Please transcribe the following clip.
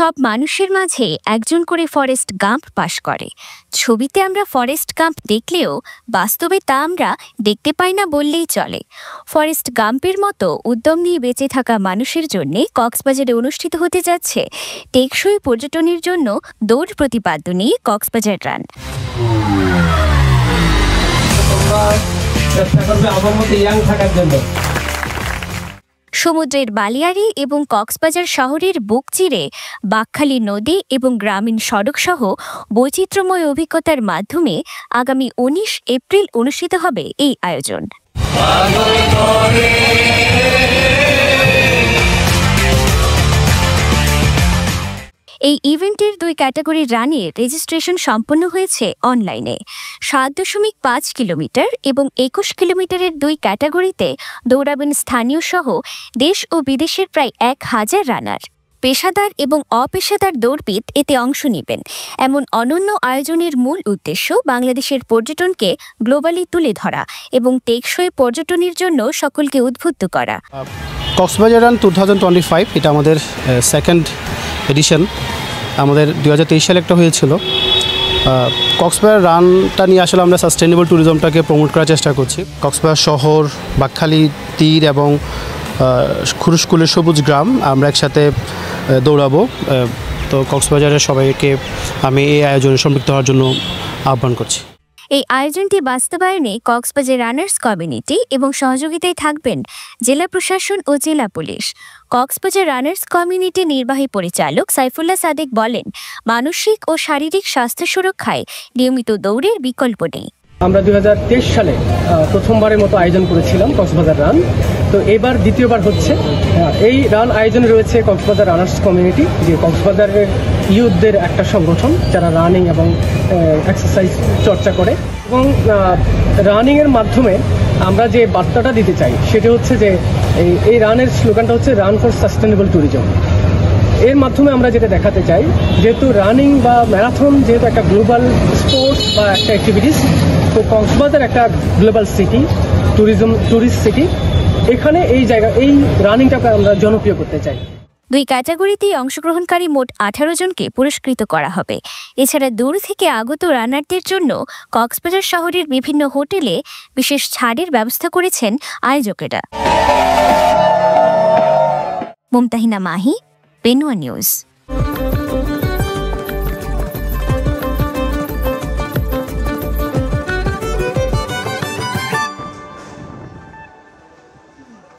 সব মানুষের মাঝে একজন করে ফরেস্ট গাম্প বাস করে। ছবিতে আমরা ফরেস্ট গাম্প দেখলেও বাস্তবে তা আমরা দেখতে পাই না বললেই চলে। ফরেস্ট গাম্পের মতো উদ্যম নিয়ে বেঁচে থাকা মানুষের জন্য কক্সবাজারে অনুষ্ঠিত হতে যাচ্ছে টেকসই পর্যটনের জন্য দৌড় প্রতিপাদ্য নিয়ে কক্সবাজার রান। সমুদ্রের বালিয়াড়ি এবং কক্সবাজার শহরের বুক চিরে বাকখালী নদী এবং গ্রামীণ সড়ক সহ বৈচিত্র্যময় অভিজ্ঞতার মাধ্যমে আগামী 19 এপ্রিল অনুষ্ঠিত হবে এই আয়োজন। এই ইভেন্টের 2 ক্যাটাগরির রানের রেজিস্ট্রেশন সম্পন্ন হয়েছে অনলাইনে। 7.5 কিলোমিটার এবং 21 কিলোমিটারের 2 ক্যাটাগরিতে দৌড়াবেন স্থানীয় সহ দেশ ও বিদেশের প্রায় 1000 রানার। পেশাদার এবং অপেশাদার দৌড়বিদ এতে অংশ নেবেন। এমন অনন্য আয়োজনের মূল উদ্দেশ্য বাংলাদেশের পর্যটনকে গ্লোবালি তুলে ধরা এবং টেকসই পর্যটনের জন্য সকলকে উদ্বুদ্ধ করা। কক্সবাজার রান 2025 এটা আমাদের সেকেন্ড এডিশন। আমাদের 2023 সালে একটা হয়েছিল। কক্সবাজার রানটা নিয়ে আসলে আমরা সাস্টেনেবল ট্যুরিজমটাকে প্রমোট করার চেষ্টা করছি। কক্সবাজার শহর, বাকখালী তীর এবং খুরুশকুলের সবুজ গ্রাম আমরা একসাথে দৌড়াবো। তো কক্সবাজারের সবাইকে আমি এই আয়োজনে সম্পৃক্ত হওয়ার জন্য আহ্বান করছি। এই আয়োজনটি বাস্তবায়নে কক্সবাজার রানার্স কমিউনিটি এবং সহযোগিতায় থাকবেন জেলা প্রশাসন ও জেলা পুলিশ। কক্সবাজার রানার্স কমিউনিটি নির্বাহী পরিচালক সাইফুল্লাহ সাদেক বলেন, মানসিক ও শারীরিক স্বাস্থ্য সুরক্ষায় নিয়মিত দৌড়ের বিকল্প নেই। আমরা 2023 সালে প্রথমবারের মতো আয়োজন করেছিলাম কক্সবাজার রান। তো এবার দ্বিতীয়বার হচ্ছে। এই রান আয়োজনে রয়েছে কক্সবাজার রানার্স কমিউনিটি, যে কক্সবাজারের ইউথদের একটা সংগঠন যারা রানিং এবং এক্সারসাইজ চর্চা করে। এবং রানিংয়ের মাধ্যমে আমরা যে বার্তাটা দিতে চাই সেটা হচ্ছে যে এই রানের স্লোগানটা হচ্ছে রান ফর সাস্টেনেবল ট্যুরিজম। এর মাধ্যমে আমরা যেটা দেখাতে চাই, যেহেতু রানিং বা ম্যারাথন যেহেতু একটা গ্লোবাল স্পোর্টস বা একটা অ্যাক্টিভিটিস, তো কক্সবাজার একটা গ্লোবাল সিটি, ট্যুরিস্ট সিটি। এখানে এই রানিংটাকে আমরা জনপ্রিয় করতে চাই। 2 ক্যাটাগরিতেই অংশগ্রহণকারী মোট 18 জনকে পুরস্কৃত করা হবে। এছাড়া দূর থেকে আগত রানারদের জন্য কক্সবাজার শহরের বিভিন্ন হোটেলে বিশেষ ছাড়ের ব্যবস্থা করেছেন আয়োজকেরা। মুমতাহিনা মাহি, পেনুয়া নিউজ।